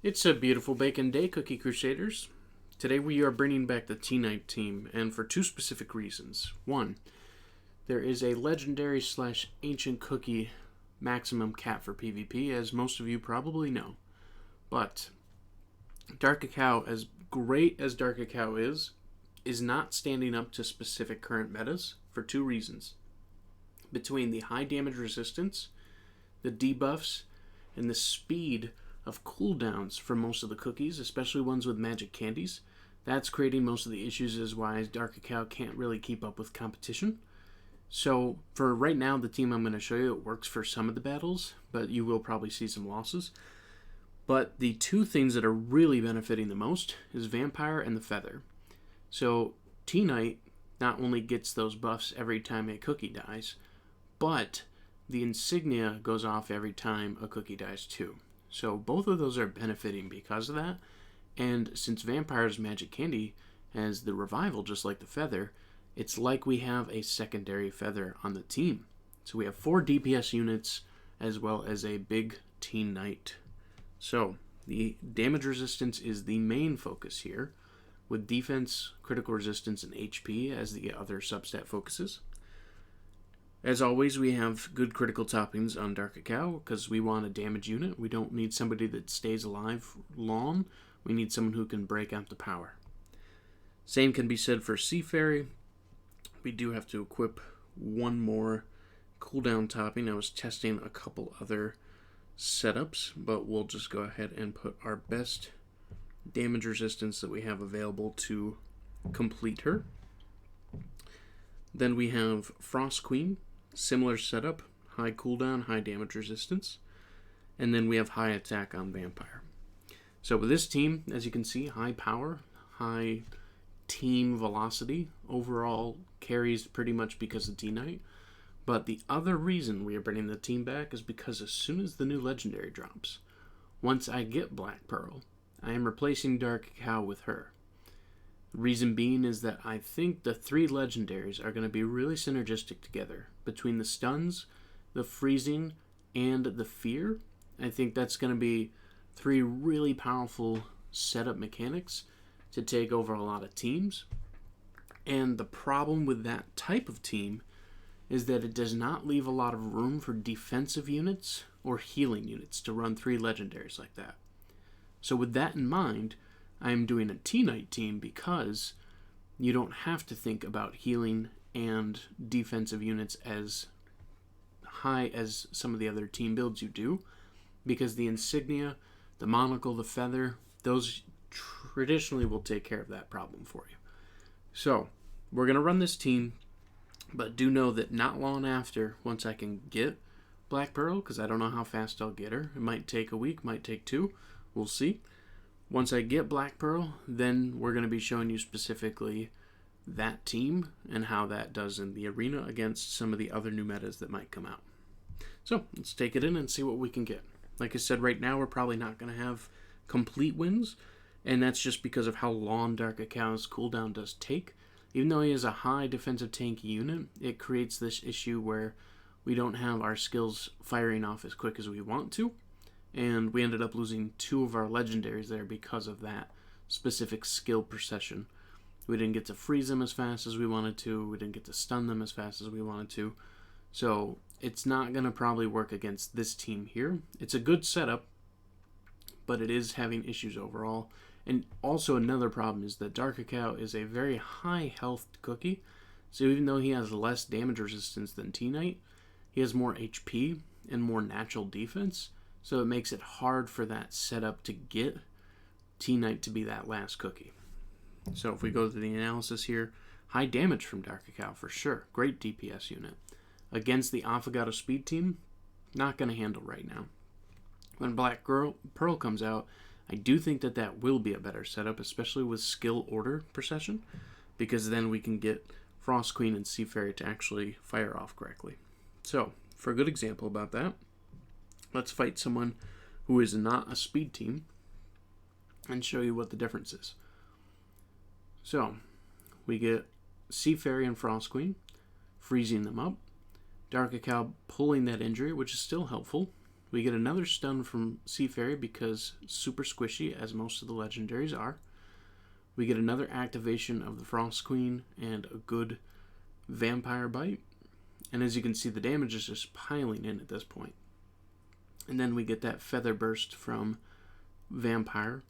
It's a beautiful bacon day, Cookie Crusaders. Today we are bringing back the T-Night team, and for two specific reasons. One, there is a legendary / ancient cookie maximum cap for PvP, as most of you probably know. But Dark Cacao, as great as Dark Cacao is not standing up to specific current metas for two reasons. Between the high damage resistance, the debuffs, and the speed of cooldowns for most of the cookies, especially ones with magic candies. That's creating most of the issues as why Dark Cacao can't really keep up with competition. So for right now, the team I'm going to show you, it works for some of the battles, but you will probably see some losses. But the two things that are really benefiting the most is Vampire and the Feather. So T-Night not only gets those buffs every time a cookie dies, but the insignia goes off every time a cookie dies too. So both of those are benefiting because of that. And since Vampire's Magic Candy has the revival just like the Feather, it's like we have a secondary Feather on the team. So we have 4 DPS units as well as a big T-Night. So the damage resistance is the main focus here, with defense, critical resistance, and HP as the other substat focuses. As always, we have good critical toppings on Dark Cacao because we want a damage unit. We don't need somebody that stays alive long. We need someone who can break out the power. Same can be said for Sea Fairy. We do have to equip one more cooldown topping. I was testing a couple other setups, but we'll just go ahead and put our best damage resistance that we have available to complete her. Then we have Frost Queen. Similar setup, high cooldown, high damage resistance. And then we have high attack on Vampire. So with this team, as you can see, high power, high team velocity. Overall carries pretty much because of T-Night. But the other reason we are bringing the team back is because as soon as the new legendary drops, once I get Black Pearl, I am replacing Dark Cacao with her. Reason being is that I think the 3 legendaries are going to be really synergistic together. Between the stuns, the freezing, and the fear, I think that's going to be 3 really powerful setup mechanics to take over a lot of teams. And the problem with that type of team is that it does not leave a lot of room for defensive units or healing units to run 3 legendaries like that. So with that in mind, I am doing a T-Night team because you don't have to think about healing and defensive units as high as some of the other team builds you do, because the insignia, the monocle, the feather, those traditionally will take care of that problem for you. So we're going to run this team, but do know that not long after, once I can get Black Pearl, because I don't know how fast I'll get her, it might take a week, might take 2, we'll see. Once I get Black Pearl, then we're going to be showing you specifically that team and how that does in the arena against some of the other new metas that might come out. So let's take it in and see what we can get. Like I said, right now we're probably not going to have complete wins, and that's just because of how long Dark Cacao's cooldown does take. Even though he has a high defensive tanky unit, it creates this issue where we don't have our skills firing off as quick as we want to. And we ended up losing 2 of our legendaries there because of that specific skill procession. We didn't get to freeze them as fast as we wanted to. We didn't get to stun them as fast as we wanted to. So it's not going to probably work against this team here. It's a good setup, but it is having issues overall. And also another problem is that Dark Cacao is a very high health cookie. So even though he has less damage resistance than T-Night, he has more HP and more natural defense. So it makes it hard for that setup to get T-Night to be that last cookie. So if we go to the analysis here, high damage from Dark Cacao for sure. Great DPS unit. Against the Affogato Speed team, not going to handle right now. When Black Pearl comes out, I do think that that will be a better setup, especially with skill order procession, because then we can get Frost Queen and Sea Fairy to actually fire off correctly. So for a good example about that, let's fight someone who is not a speed team and show you what the difference is. So, we get Sea Fairy and Frost Queen, freezing them up. Dark Cacao pulling that injury, which is still helpful. We get another stun from Sea Fairy because super squishy, as most of the legendaries are. We get another activation of the Frost Queen and a good Vampire Bite. And as you can see, the damage is just piling in at this point. And then we get that Feather Burst from Vampire.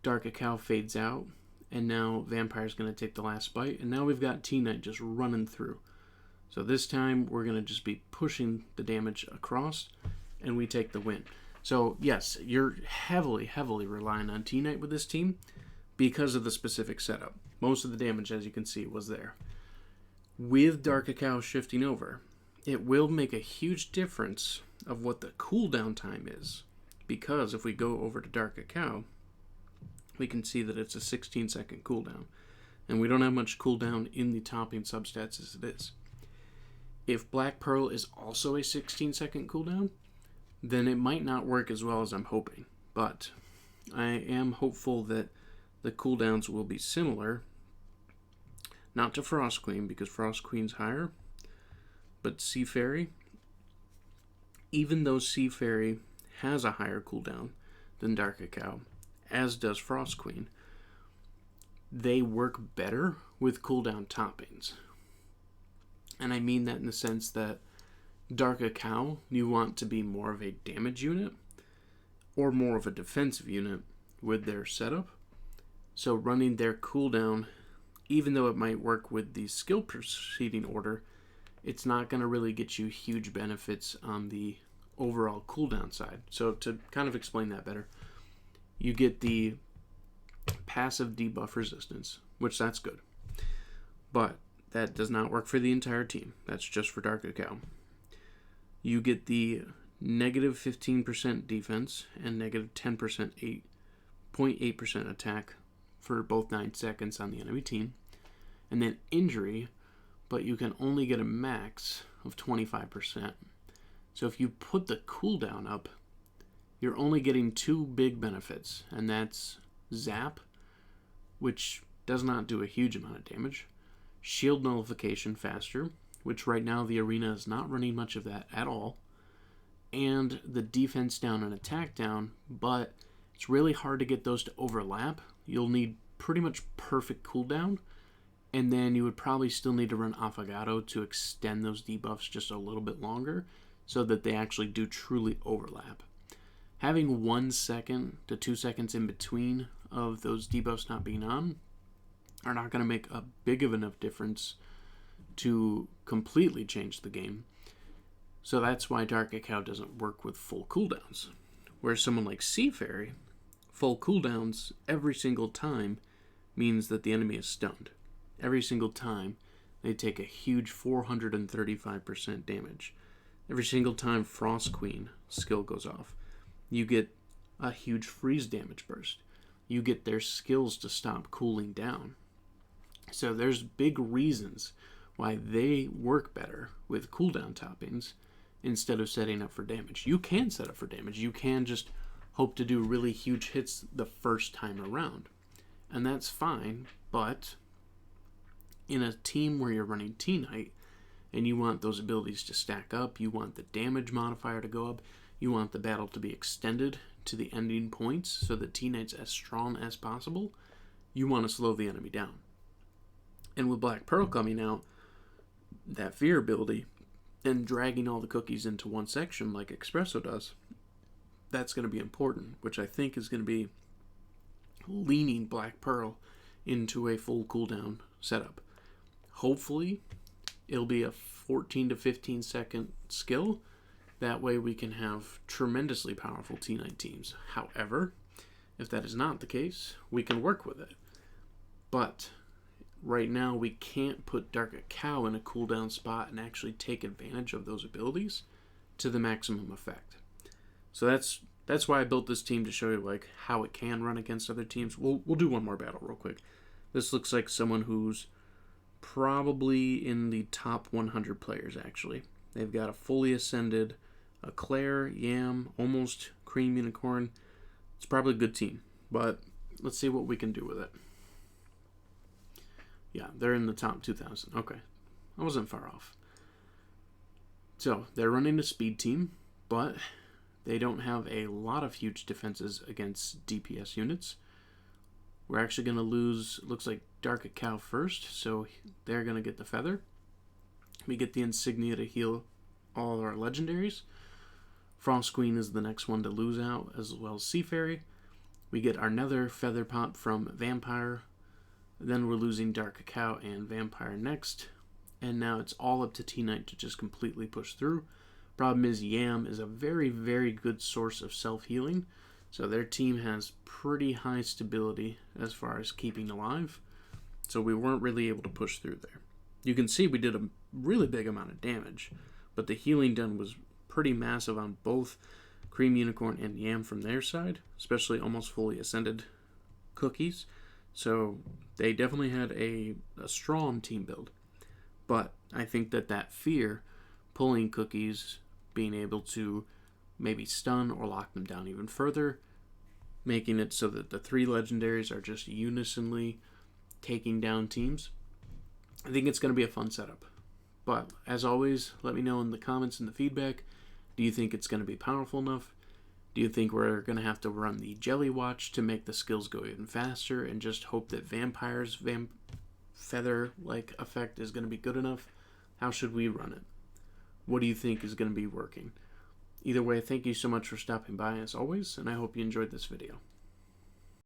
Dark Cacao fades out. And now Vampire's going to take the last bite. And now we've got T-Knight just running through. So this time we're going to just be pushing the damage across. And we take the win. So yes, you're heavily relying on T-Knight with this team because of the specific setup. Most of the damage, as you can see, was there. With Dark Cacao shifting over, it will make a huge difference of what the cooldown time is. Because if we go over to Dark Cacao, we can see that it's a 16-second cooldown. And we don't have much cooldown in the topping substats as it is. If Black Pearl is also a 16-second cooldown, then it might not work as well as I'm hoping. But I am hopeful that the cooldowns will be similar. Not to Frost Queen, because Frost Queen's higher. But Sea Fairy, even though Sea Fairy has a higher cooldown than Dark Cacao, as does Frost Queen, they work better with cooldown toppings. And I mean that in the sense that Dark Cacao, you want to be more of a damage unit or more of a defensive unit with their setup. So running their cooldown, even though it might work with the skill proceeding order, it's not going to really get you huge benefits on the overall cooldown side. So to kind of explain that better, you get the passive debuff resistance, which that's good. But that does not work for the entire team. That's just for Dark Cacao. You get the negative 15% defense and negative 10% 0.8% attack for both 9 seconds on the enemy team. And then injury, but you can only get a max of 25%. So if you put the cooldown up, you're only getting 2 big benefits, and that's Zap, which does not do a huge amount of damage, Shield Nullification faster, which right now the arena is not running much of that at all, and the defense down and attack down, but it's really hard to get those to overlap. You'll need pretty much perfect cooldown, and then you would probably still need to run Affogato to extend those debuffs just a little bit longer so that they actually do truly overlap. Having 1 second to 2 seconds in between of those debuffs not being on are not going to make a big of enough difference to completely change the game. So that's why Dark Cacao doesn't work with full cooldowns. Whereas someone like Sea Fairy, full cooldowns every single time means that the enemy is stunned. Every single time they take a huge 435% damage. Every single time Frost Queen skill goes off, you get a huge freeze damage burst. You get their skills to stop cooling down. So there's big reasons why they work better with cooldown toppings instead of setting up for damage. You can set up for damage. You can just hope to do really huge hits the first time around. And that's fine, but in a team where you're running T-Knight and you want those abilities to stack up, you want the damage modifier to go up, you want the battle to be extended to the ending points so that T-Knight's as strong as possible, you want to slow the enemy down. And with Black Pearl coming out, that fear ability, and dragging all the cookies into one section like Espresso does, that's going to be important, which I think is going to be leaning Black Pearl into a full cooldown setup. Hopefully, it'll be a 14 to 15 second skill. That way we can have tremendously powerful T-Knight teams. However, if that is not the case, we can work with it. But right now, we can't put Dark Cacao in a cooldown spot and actually take advantage of those abilities to the maximum effect. So that's why I built this team, to show you like how it can run against other teams. We'll do one more battle real quick. This looks like someone who's probably in the top 100 players, actually. They've got a fully ascended, a Claire, Yam, almost Cream Unicorn. It's probably a good team, but let's see what we can do with it. Yeah, they're in the top 2,000. Okay, I wasn't far off. So, they're running a speed team, but They don't have a lot of huge defenses against DPS units. We're actually going to lose, looks like Dark Cow first, so they're going to get the feather. We get the insignia to heal all our legendaries. Frost Queen is the next one to lose out, as well as Sea Fairy. We get our Nether feather pop from Vampire. Then we're losing Dark Cow and Vampire next. And now it's all up to T-Knight to just completely push through. Problem is, Yam is a very, very good source of self-healing. So their team has pretty high stability as far as keeping alive. So we weren't really able to push through there. You can see we did a really big amount of damage. But the healing done was pretty massive on both Cream Unicorn and Yam from their side. Especially almost fully ascended cookies. So they definitely had a strong team build. But I think that fear, pulling cookies, being able to maybe stun or lock them down even further, making it so that the 3 legendaries are just unisonly taking down teams. I think it's going to be a fun setup. But as always, let me know in the comments and the feedback. Do you think it's going to be powerful enough? Do you think we're going to have to run the Jelly Watch to make the skills go even faster and just hope that Vampire's feather-like effect is going to be good enough? How should we run it? What do you think is going to be working? Either way, thank you so much for stopping by as always, and I hope you enjoyed this video.